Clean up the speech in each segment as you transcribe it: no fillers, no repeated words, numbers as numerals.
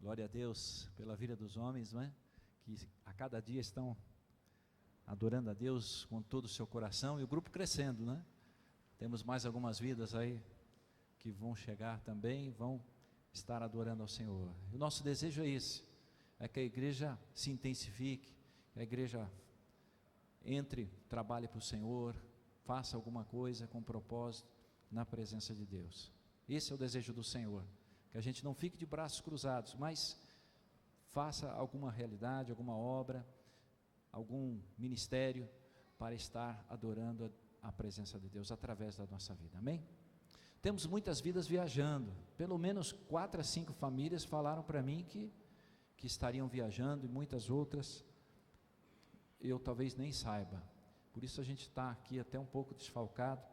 Glória a Deus pela vida dos homens, não é? Que a cada dia estão adorando a Deus com todo o seu coração, e o grupo crescendo, né? Temos mais algumas vidas aí que vão chegar também, vão estar adorando ao Senhor. E o nosso desejo é esse, é que a igreja se intensifique, que a igreja entre, trabalhe para o Senhor, faça alguma coisa com propósito na presença de Deus. Esse é o desejo do Senhor, que a gente não fique de braços cruzados, mas faça alguma realidade, alguma obra, algum ministério para estar adorando a presença de Deus através da nossa vida, amém? Temos muitas vidas viajando, pelo menos 4 a 5 famílias falaram para mim que estariam viajando, e muitas outras eu talvez nem saiba, por isso a gente está aqui até um pouco desfalcado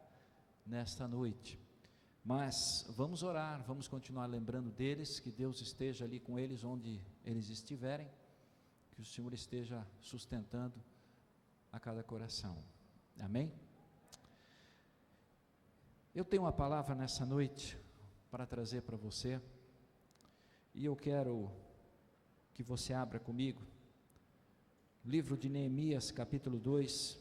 nesta noite, mas vamos orar, vamos continuar lembrando deles, que Deus esteja ali com eles onde eles estiverem, que o Senhor esteja sustentando a cada coração, amém? Eu tenho uma palavra nessa noite para trazer para você, e eu quero que você abra comigo, livro de Neemias, capítulo 2,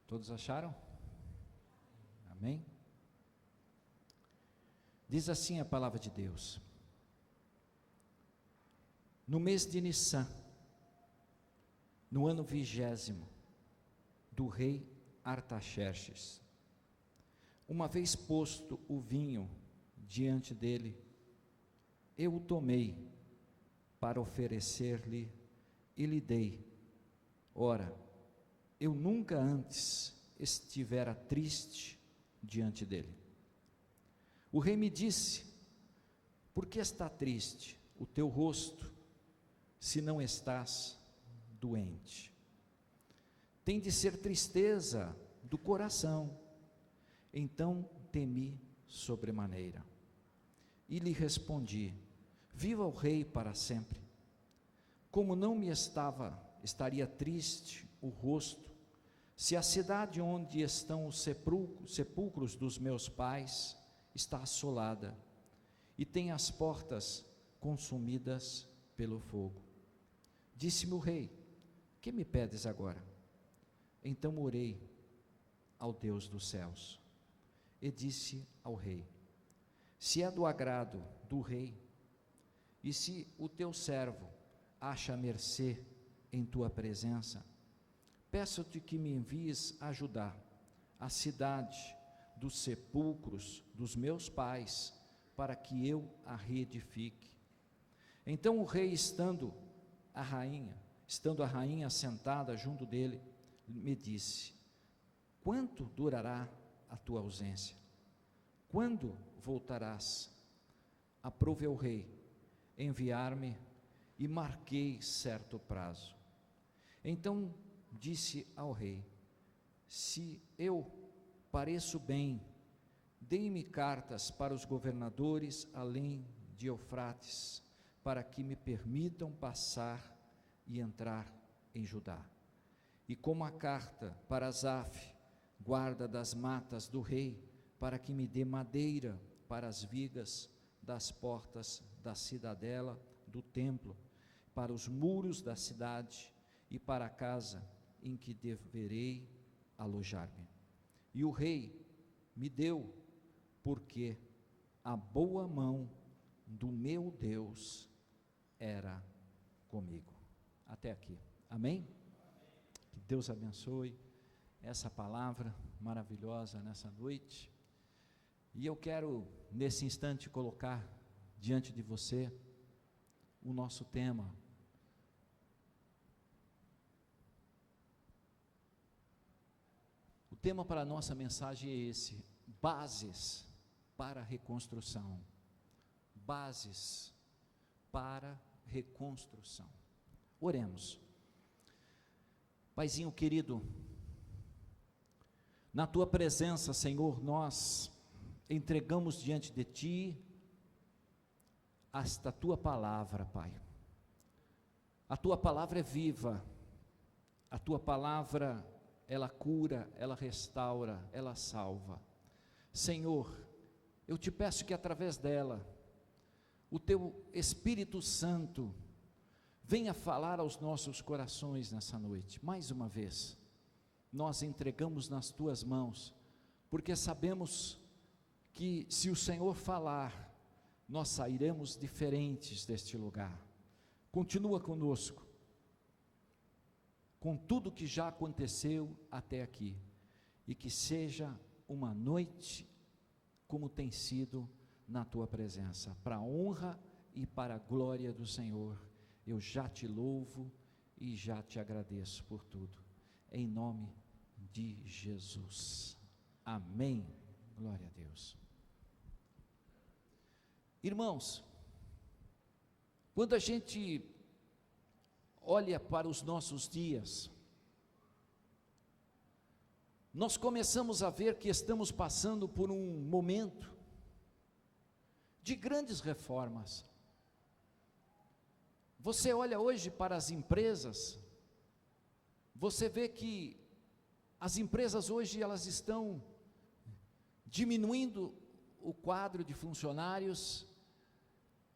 todos acharam? Amém? Diz assim a palavra de Deus: no mês de Nissan, no ano 20º do rei Artaxerxes, uma vez posto o vinho diante dele, eu o tomei para oferecer-lhe e lhe dei. Ora, eu nunca antes estivera triste diante dele. O rei me disse: por que está triste o teu rosto, se não estás doente? Tem de ser tristeza do coração. Então temi sobremaneira, e lhe respondi: viva o rei para sempre. Como não me estaria triste o rosto, se a cidade onde estão os sepulcros dos meus pais está assolada, e tem as portas consumidas pelo fogo? Disse-me o rei: que me pedes agora? Então orei ao Deus dos céus, e disse ao rei: se é do agrado do rei, e se o teu servo acha mercê em tua presença, peço-te que me envies ajudar a cidade dos sepulcros dos meus pais, para que eu a reedifique. Então o rei, estando a rainha sentada junto dele, me disse: quanto durará a tua ausência? Quando voltarás? Aprove o rei enviar-me, e marquei certo prazo. Então disse ao rei: se eu pareço bem, dei-me cartas para os governadores além de Eufrates, para que me permitam passar e entrar em Judá. E como a carta para Asaf, guarda das matas do rei, para que me dê madeira para as vigas das portas da cidadela do templo, para os muros da cidade e para a casa em que deverei alojar-me. E o rei me deu, porque a boa mão do meu Deus era comigo. Até aqui, amém? Que Deus abençoe essa palavra maravilhosa nessa noite, e eu quero nesse instante colocar diante de você o nosso tema: tema para a nossa mensagem é esse: bases para a reconstrução. Bases para reconstrução. Oremos. Paizinho querido, na tua presença, Senhor, nós entregamos diante de ti esta tua palavra, Pai. A tua palavra é viva, a tua palavra, ela cura, ela restaura, ela salva. Senhor, eu te peço que através dela, o teu Espírito Santo venha falar aos nossos corações nessa noite. Mais uma vez, nós entregamos nas tuas mãos, porque sabemos que se o Senhor falar, nós sairemos diferentes deste lugar. Continua conosco, com tudo que já aconteceu até aqui, e que seja uma noite como tem sido na tua presença, para a honra e para a glória do Senhor. Eu já te louvo e já te agradeço por tudo, em nome de Jesus, amém. Glória a Deus. Irmãos, quando a gente olha para os nossos dias, nós começamos a ver que estamos passando por um momento de grandes reformas. Você olha hoje para as empresas, você vê que as empresas hoje elas estão diminuindo o quadro de funcionários,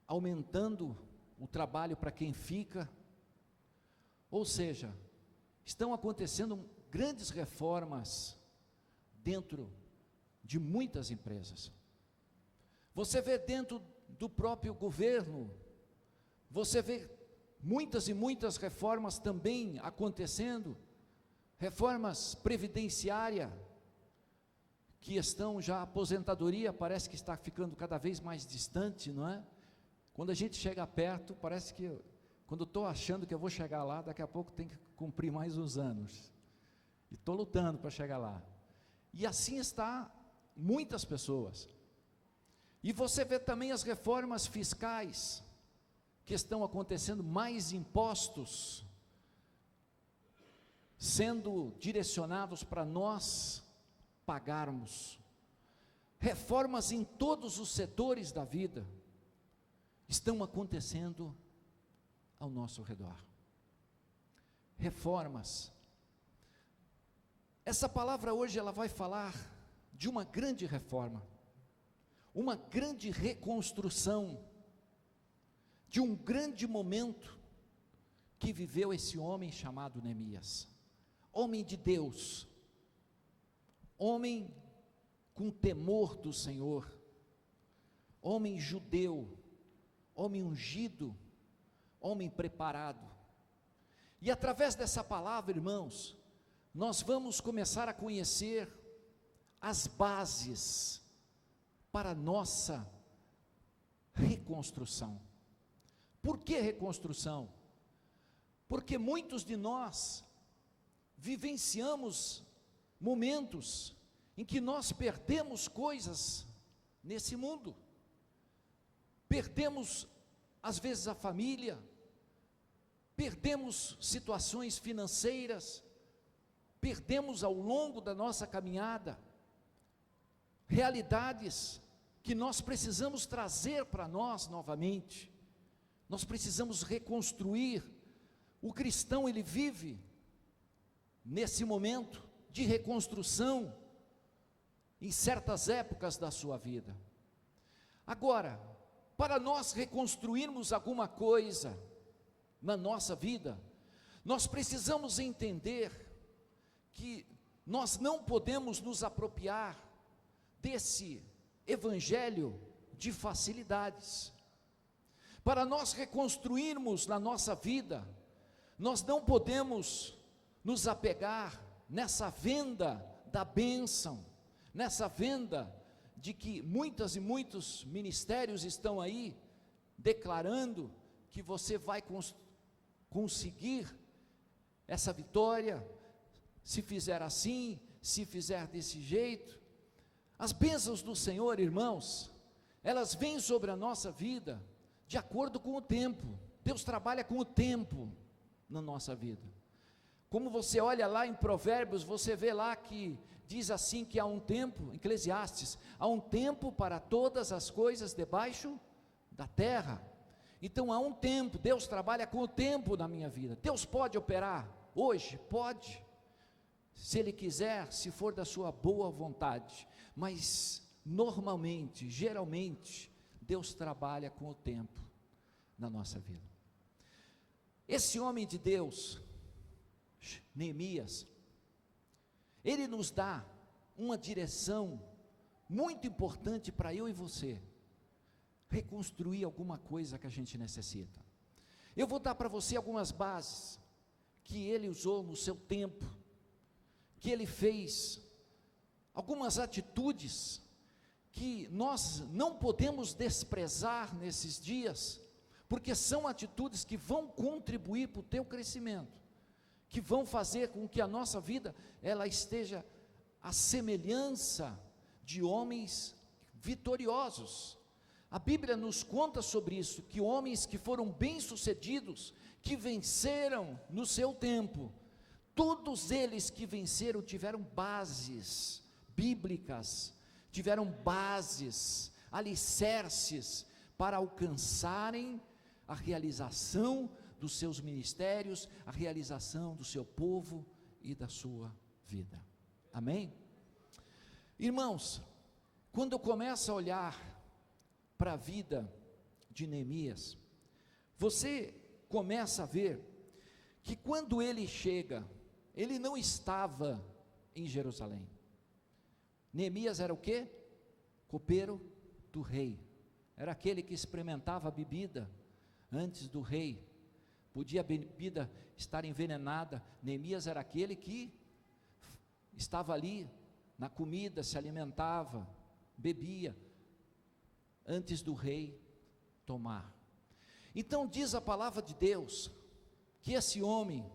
aumentando o trabalho para quem fica, ou seja, estão acontecendo grandes reformas dentro de muitas empresas. Você vê dentro do próprio governo, você vê muitas e muitas reformas também acontecendo, reformas previdenciárias, que estão já, a aposentadoria parece que está ficando cada vez mais distante, não é? Quando a gente chega perto, parece que, quando estou achando que eu vou chegar lá, daqui a pouco tem que cumprir mais uns anos, e estou lutando para chegar lá, e assim está muitas pessoas. E você vê também as reformas fiscais, que estão acontecendo, mais impostos sendo direcionados para nós pagarmos, reformas em todos os setores da vida, estão acontecendo ao nosso redor, reformas. Essa palavra hoje ela vai falar de uma grande reforma, uma grande reconstrução, de um grande momento que viveu esse homem chamado Neemias, homem de Deus, homem com temor do Senhor, homem judeu, homem ungido, homem preparado. E através dessa palavra, irmãos, nós vamos começar a conhecer as bases para a nossa reconstrução. Por que reconstrução? Porque muitos de nós vivenciamos momentos em que nós perdemos coisas nesse mundo, perdemos às vezes a família, perdemos situações financeiras, perdemos ao longo da nossa caminhada, realidades que nós precisamos trazer para nós novamente, nós precisamos reconstruir. O cristão ele vive nesse momento de reconstrução, em certas épocas da sua vida. Agora, para nós reconstruirmos alguma coisa na nossa vida, nós precisamos entender que nós não podemos nos apropriar desse evangelho de facilidades. Para nós reconstruirmos na nossa vida, nós não podemos nos apegar nessa venda da bênção, nessa venda de que muitas e muitos ministérios estão aí declarando que você vai conseguir essa vitória se fizer assim, se fizer desse jeito. As bênçãos do Senhor, irmãos, elas vêm sobre a nossa vida de acordo com o tempo. Deus trabalha com o tempo na nossa vida. Como você olha lá em Provérbios, você vê lá que diz assim que há um tempo, Eclesiastes, há um tempo para todas as coisas debaixo da terra. Então há um tempo, Deus trabalha com o tempo na minha vida. Deus pode operar hoje? Pode, se Ele quiser, se for da sua boa vontade, mas normalmente, geralmente, Deus trabalha com o tempo na nossa vida. Esse homem de Deus, Neemias, ele nos dá uma direção muito importante para eu e você reconstruir alguma coisa que a gente necessita. Eu vou dar para você algumas bases que ele usou no seu tempo, que ele fez, algumas atitudes que nós não podemos desprezar nesses dias, porque são atitudes que vão contribuir para o teu crescimento, que vão fazer com que a nossa vida, ela esteja à semelhança de homens vitoriosos. A Bíblia nos conta sobre isso, que homens que foram bem-sucedidos, que venceram no seu tempo, todos eles que venceram tiveram bases bíblicas, tiveram bases, alicerces, para alcançarem a realização dos seus ministérios, a realização do seu povo e da sua vida. Amém? Irmãos, quando eu começo a olhar para a vida de Neemias, você começa a ver que quando ele chega, ele não estava em Jerusalém. Neemias era o quê? Copeiro do rei, era aquele que experimentava a bebida antes do rei. Podia a bebida estar envenenada, Neemias era aquele que estava ali na comida, se alimentava, bebia, antes do rei tomar. Então diz a palavra de Deus, que esse homem,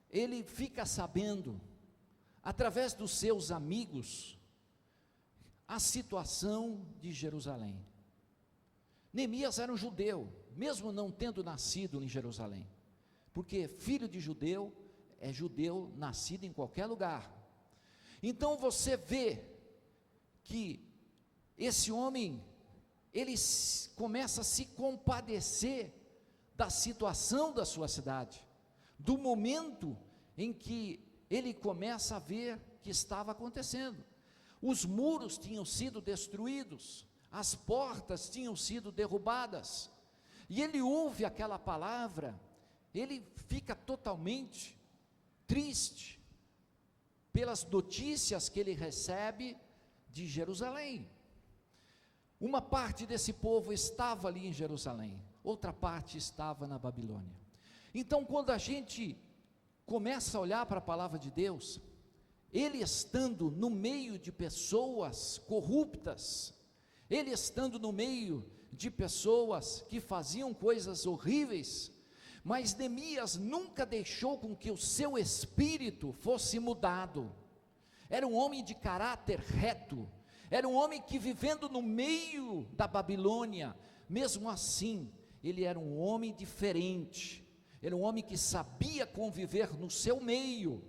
ele fica sabendo, através dos seus amigos, a situação de Jerusalém. Neemias era um judeu, mesmo não tendo nascido em Jerusalém, porque filho de judeu é judeu nascido em qualquer lugar. Então você vê que esse homem, ele começa a se compadecer da situação da sua cidade, do momento em que ele começa a ver que estava acontecendo. Os muros tinham sido destruídos, as portas tinham sido derrubadas, e ele ouve aquela palavra, ele fica totalmente triste pelas notícias que ele recebe de Jerusalém. Uma parte desse povo estava ali em Jerusalém, outra parte estava na Babilônia. Então, quando a gente começa a olhar para a palavra de Deus, ele estando no meio de pessoas corruptas, ele estando no meio de pessoas que faziam coisas horríveis, mas Neemias nunca deixou com que o seu espírito fosse mudado. Era um homem de caráter reto, era um homem que, vivendo no meio da Babilônia, mesmo assim, ele era um homem diferente, era um homem que sabia conviver no seu meio,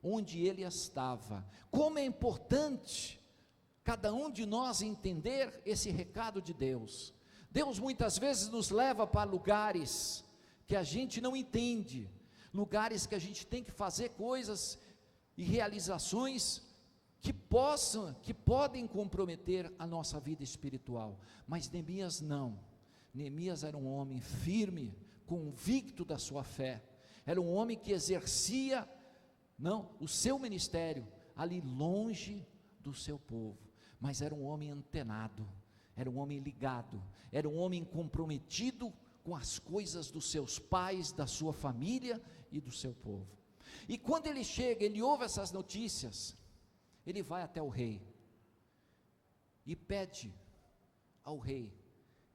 onde ele estava. Como é importante cada um de nós entender esse recado de Deus. Deus muitas vezes nos leva para lugares que a gente não entende, lugares que a gente tem que fazer coisas e realizações que podem comprometer a nossa vida espiritual, mas Neemias não. Neemias era um homem firme, convicto da sua fé, era um homem que exercia o seu ministério ali longe do seu povo, mas era um homem antenado, era um homem ligado, era um homem comprometido com as coisas dos seus pais, da sua família e do seu povo. E quando ele chega, ele ouve essas notícias, ele vai até o rei e pede ao rei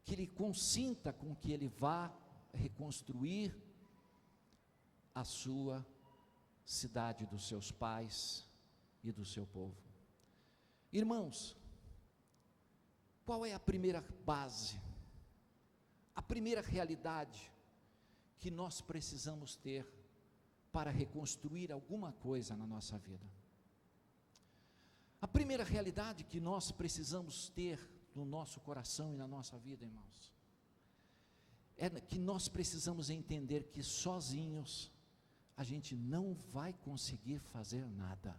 que ele consinta com que ele vá reconstruir a sua cidade dos seus pais e do seu povo. Irmãos, qual é a primeira base, a primeira realidade que nós precisamos ter para reconstruir alguma coisa na nossa vida? A primeira realidade que nós precisamos ter no nosso coração e na nossa vida, irmãos, é que nós precisamos entender que sozinhos a gente não vai conseguir fazer nada.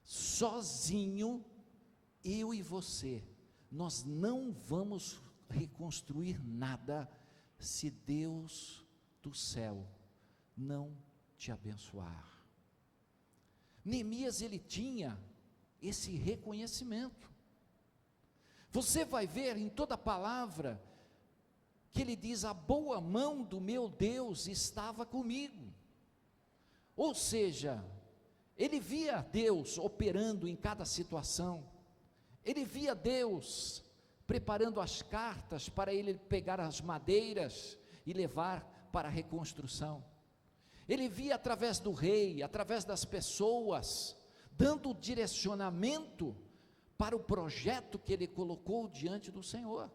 Sozinho, eu e você, nós não vamos reconstruir nada se Deus do céu não te abençoar. Neemias, ele tinha esse reconhecimento. Você vai ver em toda a palavra que ele diz: a boa mão do meu Deus estava comigo. Ou seja, ele via Deus operando em cada situação, ele via Deus preparando as cartas para ele pegar as madeiras e levar para a reconstrução. Ele via através do rei, através das pessoas, dando direcionamento para o projeto que ele colocou diante do Senhor.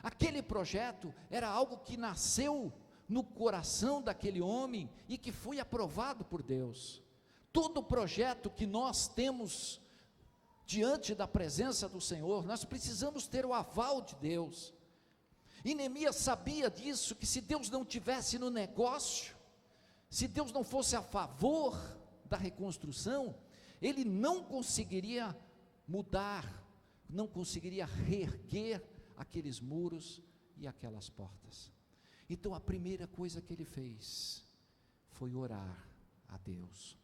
Aquele projeto era algo que nasceu no coração daquele homem e que foi aprovado por Deus. Todo projeto que nós temos diante da presença do Senhor, nós precisamos ter o aval de Deus. E Neemias sabia disso, que se Deus não tivesse no negócio, se Deus não fosse a favor da reconstrução, ele não conseguiria mudar, não conseguiria reerguer aqueles muros e aquelas portas. Então a primeira coisa que ele fez foi orar a Deus,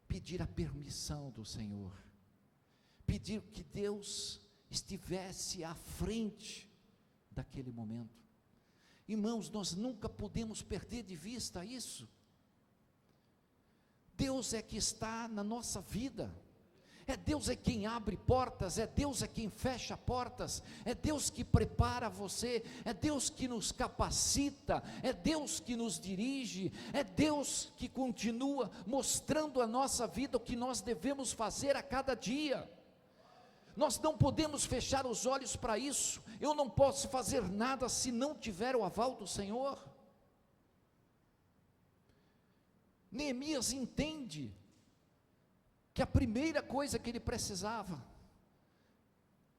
pedir a permissão do Senhor, pedir que Deus estivesse à frente daquele momento. Irmãos, nós nunca podemos perder de vista isso. Deus é que está na nossa vida, Deus é quem abre portas, Deus é quem fecha portas, Deus que prepara você, Deus que nos capacita, Deus que nos dirige, Deus que continua mostrando à nossa vida o que nós devemos fazer a cada dia. Nós não podemos fechar os olhos para isso. Eu não posso fazer nada se não tiver o aval do Senhor. Neemias entende que a primeira coisa que ele precisava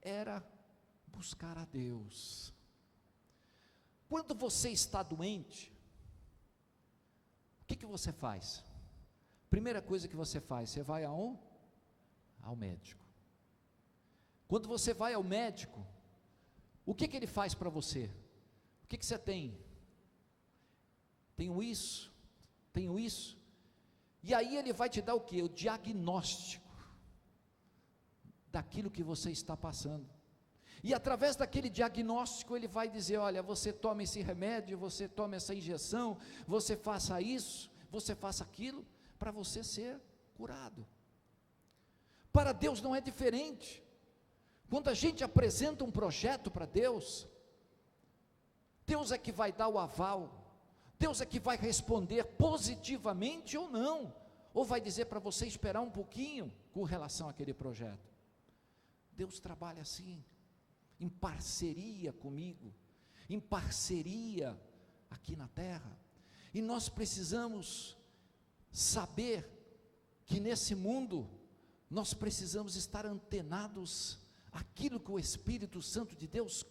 era buscar a Deus. Quando você está doente, o que você faz? Primeira coisa que você faz, você vai aonde? Ao médico. Quando você vai ao médico, o que ele faz para você? O que você tem? Tenho isso, tenho isso. E aí ele vai te dar o quê? O diagnóstico daquilo que você está passando. E através daquele diagnóstico ele vai dizer: olha, você toma esse remédio, você toma essa injeção, você faça isso, você faça aquilo, para você ser curado. Para Deus não é diferente. Quando a gente apresenta um projeto para Deus, Deus é que vai dar o aval, Deus é que vai responder positivamente ou não, ou vai dizer para você esperar um pouquinho com relação àquele projeto. Deus trabalha assim, em parceria comigo, em parceria aqui na terra, e nós precisamos saber que nesse mundo, nós precisamos estar antenados àquilo que o Espírito Santo de Deus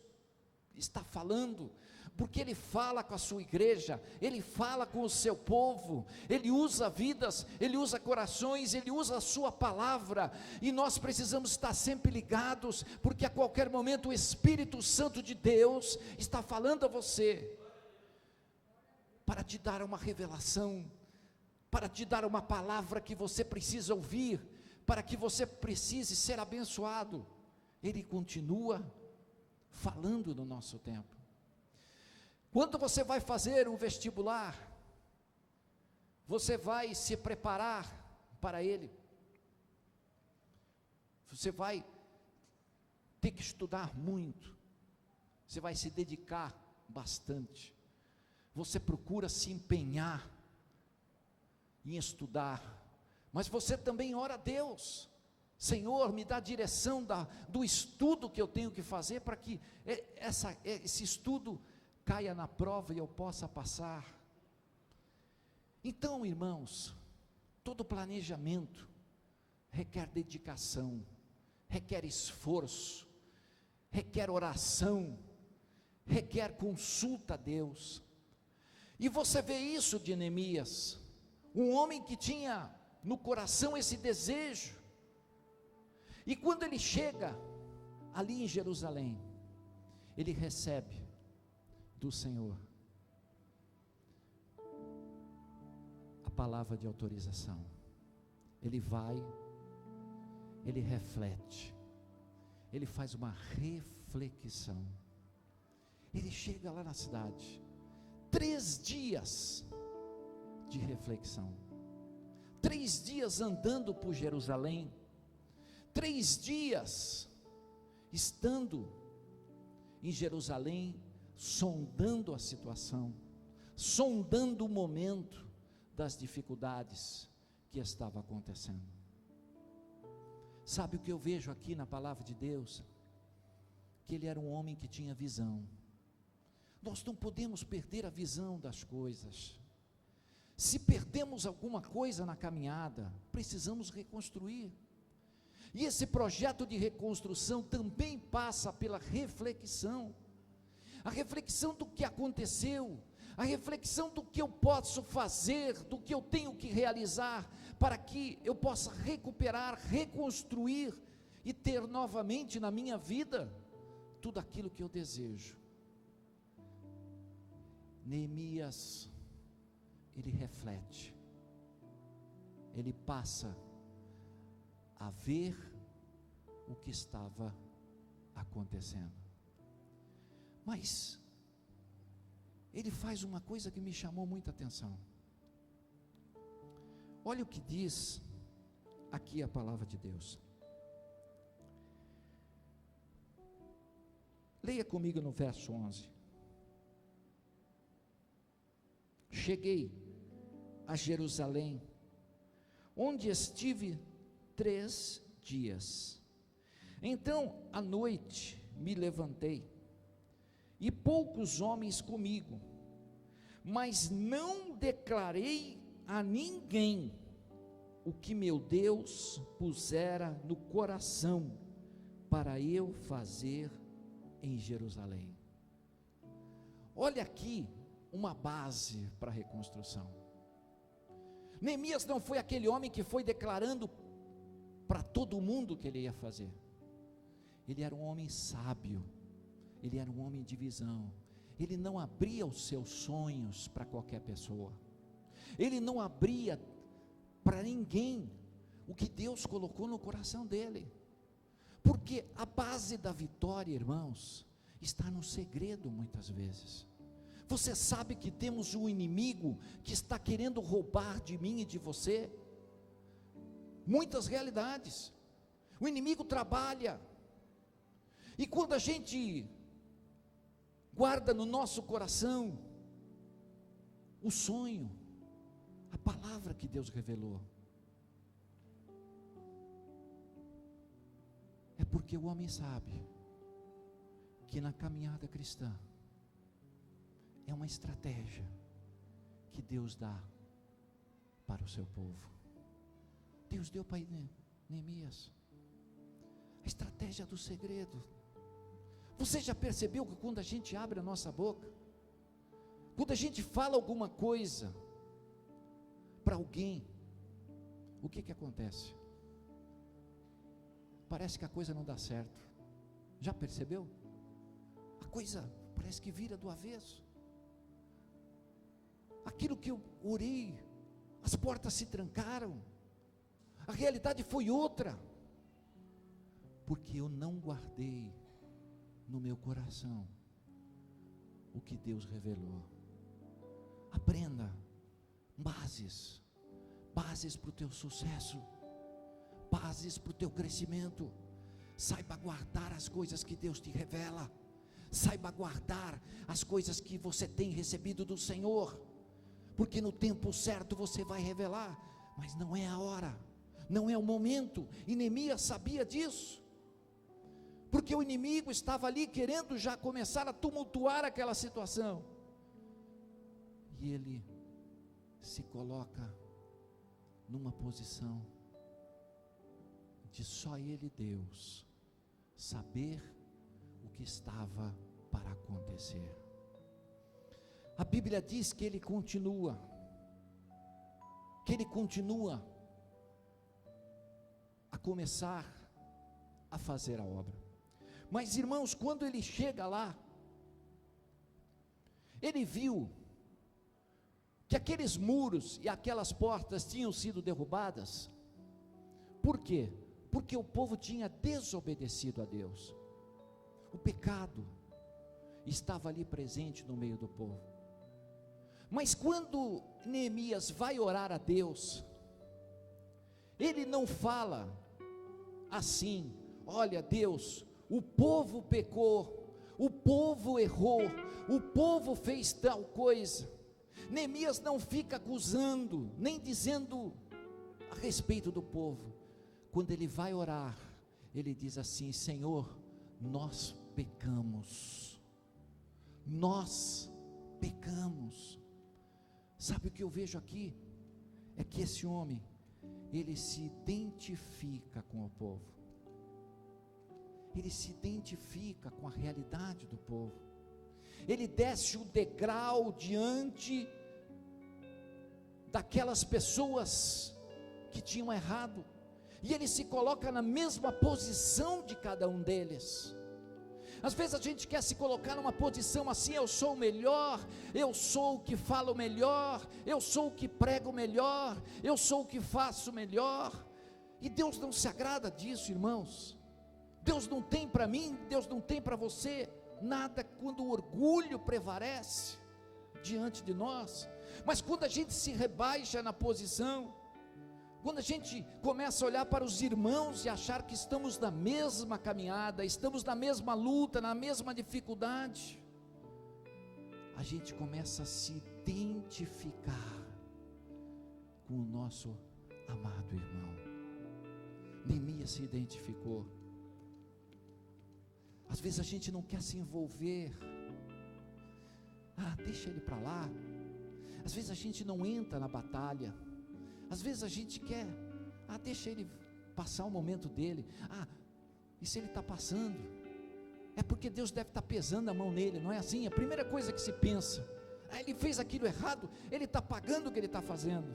está falando, porque Ele fala com a sua igreja, Ele fala com o seu povo, Ele usa vidas, Ele usa corações, Ele usa a sua palavra, e nós precisamos estar sempre ligados, porque a qualquer momento o Espírito Santo de Deus está falando a você, para te dar uma revelação, para te dar uma palavra que você precisa ouvir, para que você precise ser abençoado. Ele continua falando no nosso tempo. Quando você vai fazer um vestibular, você vai se preparar para ele, você vai ter que estudar muito, você vai se dedicar bastante, você procura se empenhar em estudar, Mas você também ora a Deus: Senhor, me dá a direção do estudo que eu tenho que fazer, para que esse estudo caia na prova e eu possa passar. Então, irmãos, todo planejamento requer dedicação, requer esforço, requer oração, requer consulta a Deus. E você vê isso de Neemias, um homem que tinha no coração esse desejo. E quando ele chega ali em Jerusalém, ele recebe do Senhor a palavra de autorização. Ele vai, ele reflete, ele faz uma reflexão. Ele chega lá na cidade, 3 dias de reflexão, 3 dias andando por Jerusalém, 3 dias estando em Jerusalém, sondando a situação, sondando o momento das dificuldades que estava acontecendo. Sabe o que eu vejo aqui na palavra de Deus? Que ele era um homem que tinha visão. Nós não podemos perder a visão das coisas. Se perdemos alguma coisa na caminhada, precisamos reconstruir. E esse projeto de reconstrução também passa pela reflexão. A reflexão do que aconteceu, a reflexão do que eu posso fazer, do que eu tenho que realizar, para que eu possa recuperar, reconstruir e ter novamente na minha vida tudo aquilo que eu desejo. Neemias, ele reflete, ele passa a ver o que estava acontecendo. Mas ele faz uma coisa que me chamou muita atenção. Olha o que diz aqui a palavra de Deus. Leia comigo no verso 11. Cheguei a Jerusalém, onde estive 3 dias. Então, à noite, me levantei, e poucos homens comigo, mas não declarei a ninguém o que meu Deus pusera no coração para eu fazer em Jerusalém. Olha aqui uma base para a reconstrução. Neemias não foi aquele homem que foi declarando para todo mundo o que ele ia fazer. Ele era um homem sábio, ele era um homem de visão. Ele não abria os seus sonhos para qualquer pessoa, ele não abria para ninguém o que Deus colocou no coração dele, porque a base da vitória, irmãos, está no segredo. Muitas vezes você sabe que temos um inimigo que está querendo roubar de mim e de você muitas realidades. O inimigo trabalha, e quando a gente guarda no nosso coração o sonho, a palavra que Deus revelou, é porque o homem sabe que na caminhada cristã é uma estratégia que Deus dá para o seu povo. Deus deu para Neemias a estratégia do segredo. Você já percebeu que quando a gente abre a nossa boca, quando a gente fala alguma coisa para alguém, o que acontece? Parece que a coisa não dá certo. Já percebeu? A coisa parece que vira do avesso. Aquilo que eu orei, as portas se trancaram, a realidade foi outra, porque eu não guardei no meu coração o que Deus revelou. Aprenda bases para o teu sucesso, bases para o teu crescimento. Saiba guardar as coisas que Deus te revela, saiba guardar as coisas que você tem recebido do Senhor, porque no tempo certo você vai revelar, mas não é a hora, não é o momento, e Neemias sabia disso, porque o inimigo estava ali querendo já começar a tumultuar aquela situação, e ele se coloca numa posição de só ele, Deus, saber o que estava para acontecer. A Bíblia diz que ele continua a começar a fazer a obra. Mas irmãos, quando ele chega lá, ele viu que aqueles muros e aquelas portas tinham sido derrubadas. Por quê? Porque o povo tinha desobedecido a Deus. O pecado estava ali presente no meio do povo. Mas quando Neemias vai orar a Deus, ele não fala assim: olha Deus, o povo pecou, o povo errou, o povo fez tal coisa. Neemias não fica acusando, nem dizendo a respeito do povo. Quando ele vai orar, ele diz assim: Senhor, nós pecamos. Sabe o que eu vejo aqui? É que esse homem, ele se identifica com o povo, ele se identifica com a realidade do povo, ele desce o degrau diante daquelas pessoas que tinham errado, e ele se coloca na mesma posição de cada um deles. Às vezes a gente quer se colocar numa posição assim: eu sou o melhor, eu sou o que falo melhor, eu sou o que prego melhor, eu sou o que faço melhor, e Deus não se agrada disso, irmãos. Deus não tem para mim, Deus não tem para você nada quando o orgulho prevalece diante de nós. Mas quando a gente se rebaixa na posição, quando a gente começa a olhar para os irmãos e achar que estamos na mesma caminhada, estamos na mesma luta, na mesma dificuldade, a gente começa a se identificar com o nosso amado irmão. Neemias se identificou. Às vezes a gente não quer se envolver, deixa ele para lá. Às vezes a gente não entra na batalha. Às vezes a gente quer, deixa ele passar o momento dele. E se ele está passando, é porque Deus deve estar pesando a mão nele, não é assim? A primeira coisa que se pensa: ele fez aquilo errado, ele está pagando o que ele está fazendo.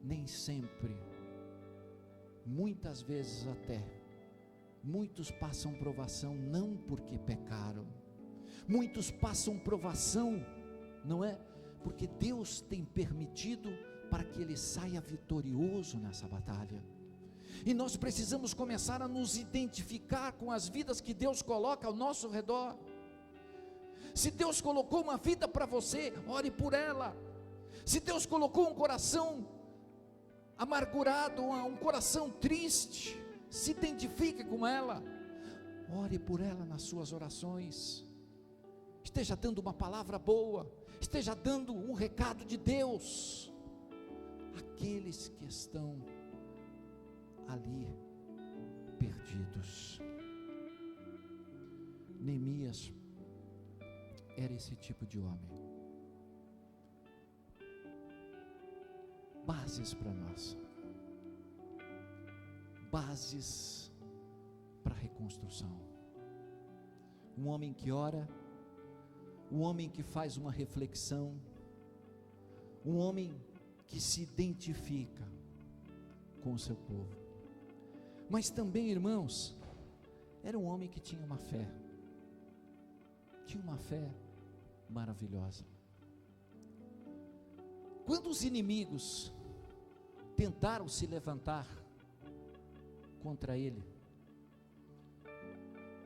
Nem sempre, muitas vezes até, muitos passam provação não porque pecaram, muitos passam provação, não é? Porque Deus tem permitido para que ele saia vitorioso nessa batalha. E nós precisamos começar a nos identificar com as vidas que Deus coloca ao nosso redor. Se Deus colocou uma vida para você, ore por ela. Se Deus colocou um coração amargurado, um coração triste, se identifique com ela, ore por ela nas suas orações. Esteja dando uma palavra boa, esteja dando um recado de Deus àqueles que estão ali perdidos. Neemias era esse tipo de homem. Bases para nós, bases para a reconstrução. Um homem que ora, um homem que faz uma reflexão, um homem que se identifica com o seu povo. Mas também, irmãos, era um homem que tinha uma fé maravilhosa. Quando os inimigos tentaram se levantar contra ele,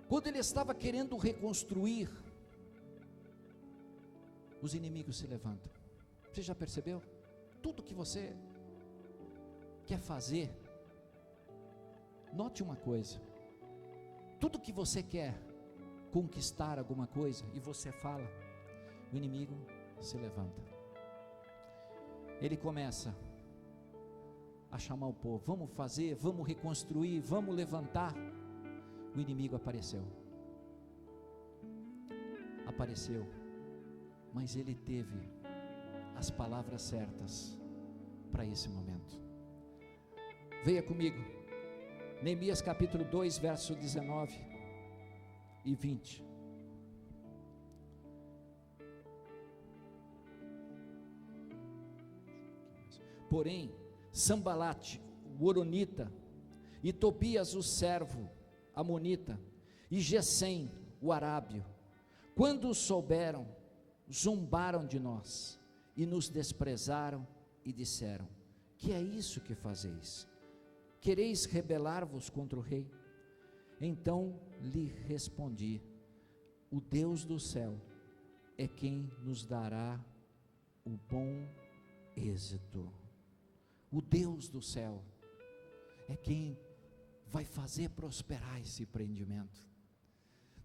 quando ele estava querendo reconstruir, os inimigos se levantam. Você já percebeu? Tudo que você quer fazer, note uma coisa: tudo que você quer conquistar alguma coisa e você fala, o inimigo se levanta. ele começa a chamar o povo, vamos fazer, vamos reconstruir, vamos levantar. O inimigo apareceu, mas ele teve as palavras certas para esse momento. Venha comigo, Neemias capítulo 2, verso 19 e 20. Porém, Sambalate, o horonita, e Tobias, o servo amonita, e Gesem, o arábio, quando souberam, zombaram de nós, e nos desprezaram, e disseram: que é isso que fazeis? Quereis rebelar-vos contra o rei? Então lhe respondi: o Deus do céu é quem nos dará o bom êxito. O Deus do céu é quem vai fazer prosperar esse empreendimento.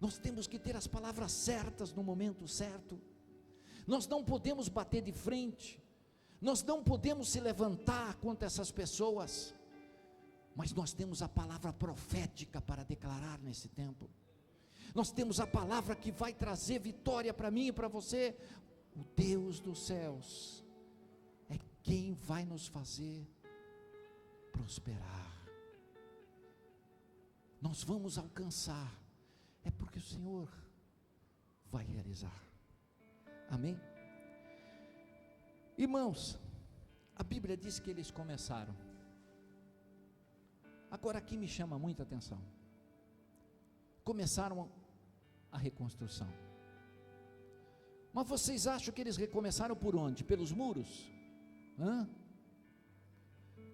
Nós temos que ter as palavras certas no momento certo. Nós não podemos bater de frente, nós não podemos se levantar contra essas pessoas, mas nós temos a palavra profética para declarar nesse tempo. Nós temos a palavra que vai trazer vitória para mim e para você. O Deus dos céus é quem vai nos fazer prosperar. Nós vamos alcançar, é porque o Senhor vai realizar. Amém? Irmãos, a Bíblia diz que eles começaram. Agora aqui me chama muita atenção. Começaram a reconstrução. Mas vocês acham que eles recomeçaram por onde? Pelos muros?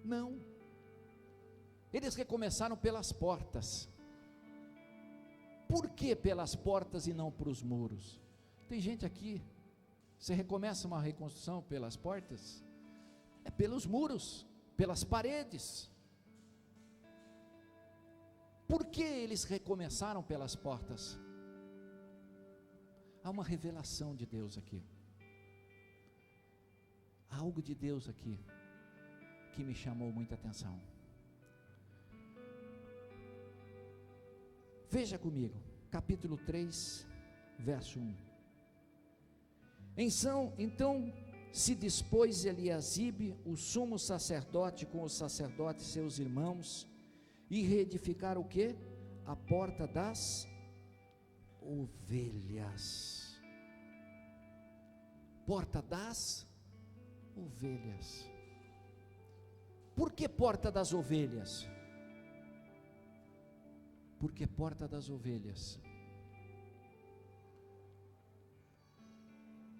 Não. Eles recomeçaram pelas portas. Por que pelas portas e não por os muros? Tem gente aqui, você recomeça uma reconstrução pelas portas? É pelos muros, pelas paredes. Por que eles recomeçaram pelas portas? Há uma revelação de Deus aqui. Há algo de Deus aqui que me chamou muita atenção. Veja comigo, capítulo 3, verso 1. Então se dispôs Eliasibe, o sumo sacerdote, com os sacerdotes seus irmãos, e reedificaram o quê? A porta das ovelhas. Porta das ovelhas. Por que porta das ovelhas? Porque porta das ovelhas.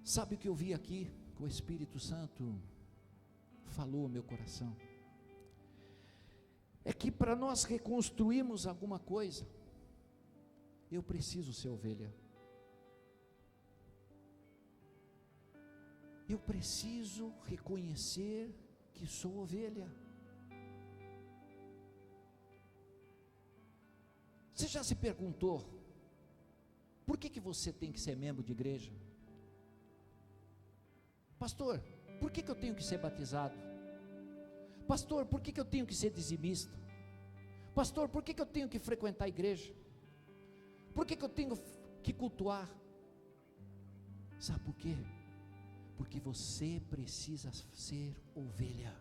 Sabe o que eu vi aqui? Que o Espírito Santo falou ao meu coração. É que para nós reconstruirmos alguma coisa, eu preciso ser ovelha. Eu preciso reconhecer que sou ovelha. Você já se perguntou, por que você tem que ser membro de igreja? Pastor, por que eu tenho que ser batizado? Pastor, por que eu tenho que ser dizimista? Pastor, por que eu tenho que frequentar a igreja? Por que eu tenho que cultuar? Sabe por quê? Porque você precisa ser ovelha.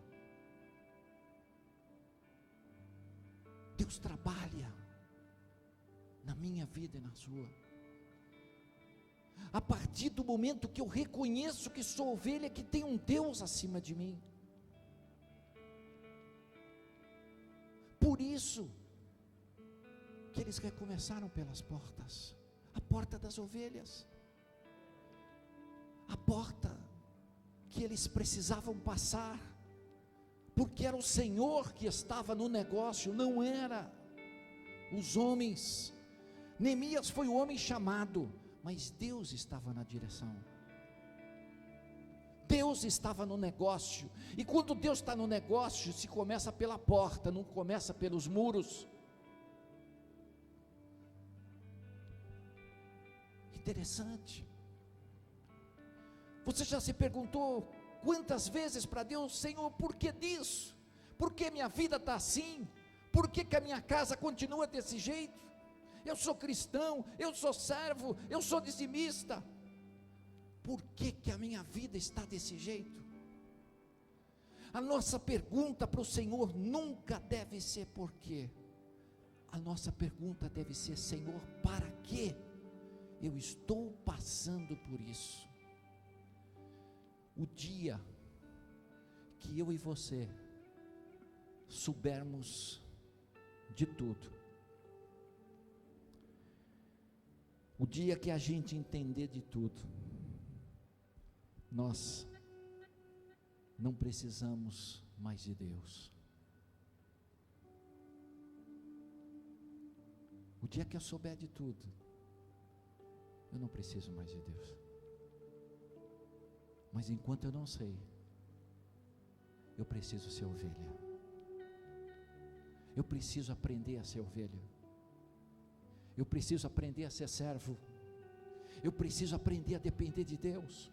Deus trabalha na minha vida e na sua. A partir do momento que eu reconheço que sou ovelha, que tem um Deus acima de mim. Por isso que eles recomeçaram pelas portas, a porta das ovelhas, a porta que eles precisavam passar, porque era o Senhor que estava no negócio, não era os homens. Neemias foi o homem chamado, mas Deus estava na direção. Deus estava no negócio, e quando Deus está no negócio, se começa pela porta, não começa pelos muros. Interessante. Você já se perguntou Quantas vezes para Deus: Senhor, por que disso? Por que minha vida está assim? Por que a minha casa continua desse jeito? Eu sou cristão, eu sou servo, eu sou dizimista. Por que a minha vida está desse jeito? A nossa pergunta para o Senhor nunca deve ser por quê. A nossa pergunta deve ser: Senhor, para que eu estou passando por isso? O dia que eu e você soubermos de tudo, o dia que a gente entender de tudo, nós não precisamos mais de Deus. O dia que eu souber de tudo, eu não preciso mais de Deus. Mas enquanto eu não sei, eu preciso ser ovelha. Eu preciso aprender a ser ovelha. Eu preciso aprender a ser servo. Eu preciso aprender a depender de Deus.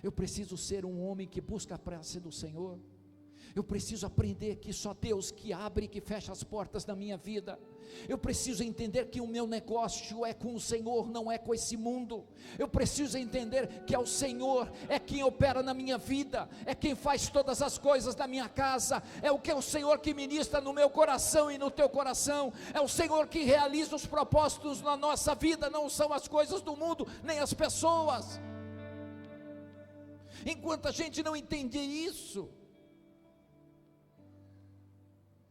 Eu preciso ser um homem que busca a graça do Senhor. Eu preciso aprender que só Deus que abre e que fecha as portas da minha vida. Eu preciso entender que o meu negócio é com o Senhor, não é com esse mundo. Eu preciso entender que é o Senhor, é quem opera na minha vida, é quem faz todas as coisas da minha casa, é o Senhor que ministra no meu coração e no teu coração, é o Senhor que realiza os propósitos na nossa vida, não são as coisas do mundo, nem as pessoas. Enquanto a gente não entender isso,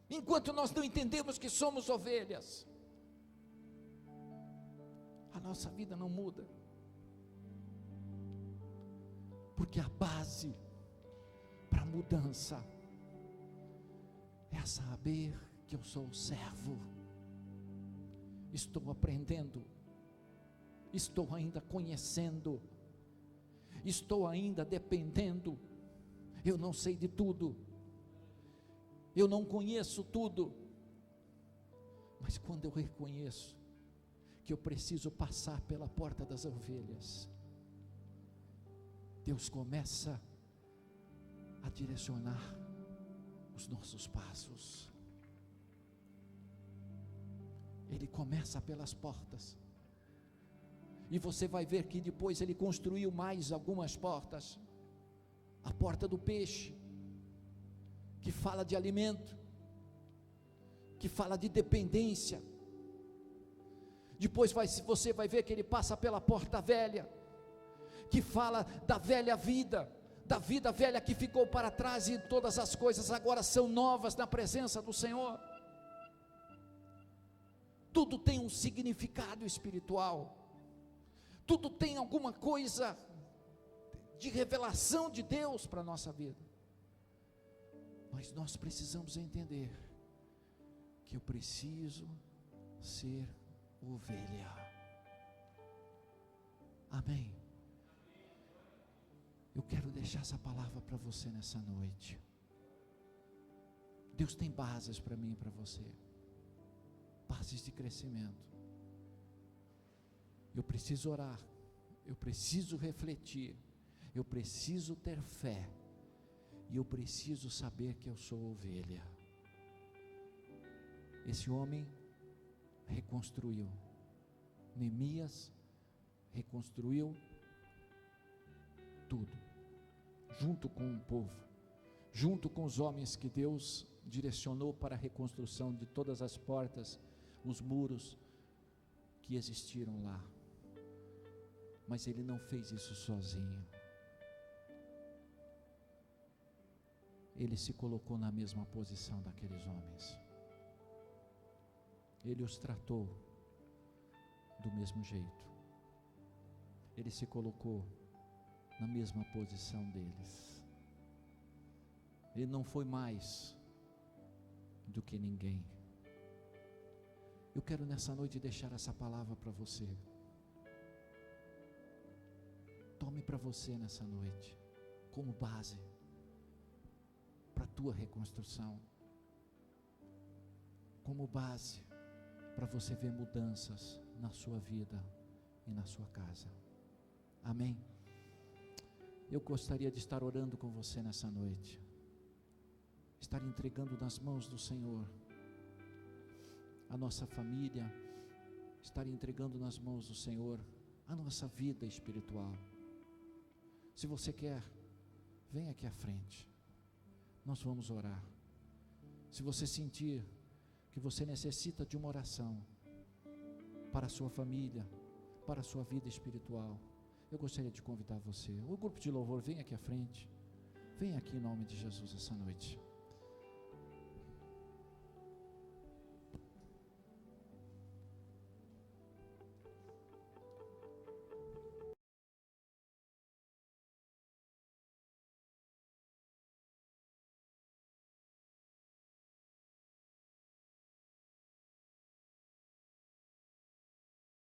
enquanto nós não entendemos que somos ovelhas, a nossa vida não muda, porque a base para a mudança é saber que eu sou servo, estou aprendendo, estou ainda conhecendo, estou ainda dependendo, eu não sei de tudo, eu não conheço tudo, mas quando eu reconheço que eu preciso passar pela porta das ovelhas, Deus começa a direcionar os nossos passos. Ele começa pelas portas, e você vai ver que depois ele construiu mais algumas portas. A porta do peixe, que fala de alimento, que fala de dependência. Depois você vai ver que ele passa pela porta velha, que fala da velha vida, da vida velha que ficou para trás, e todas as coisas agora são novas na presença do Senhor. Tudo tem um significado espiritual, tudo tem alguma coisa de revelação de Deus para a nossa vida. Mas nós precisamos entender que eu preciso ser ovelha. Amém? Eu quero deixar essa palavra para você nessa noite. Deus tem bases para mim e para você, bases de crescimento. Eu preciso orar, eu preciso refletir, eu preciso ter fé, e eu preciso saber que eu sou ovelha. Esse homem reconstruiu, Neemias reconstruiu tudo, junto com o povo, junto com os homens que Deus direcionou para a reconstrução de todas as portas, os muros que existiram lá. Mas ele não fez isso sozinho. Ele se colocou na mesma posição daqueles homens. Ele os tratou do mesmo jeito. Ele se colocou na mesma posição deles. Ele não foi mais do que ninguém. Eu quero nessa noite deixar essa palavra para você. Tome para você nessa noite, como base para a tua reconstrução, como base para você ver mudanças na sua vida e na sua casa. Amém? eu gostaria de estar orando com você nessa noite, estar entregando nas mãos do Senhor a nossa família, estar entregando nas mãos do Senhor a nossa vida espiritual. Se você quer, vem aqui à frente, nós vamos orar. Se você sentir que você necessita de uma oração para a sua família, para a sua vida espiritual, eu gostaria de convidar você. O grupo de louvor, vem aqui à frente, vem aqui em nome de Jesus essa noite.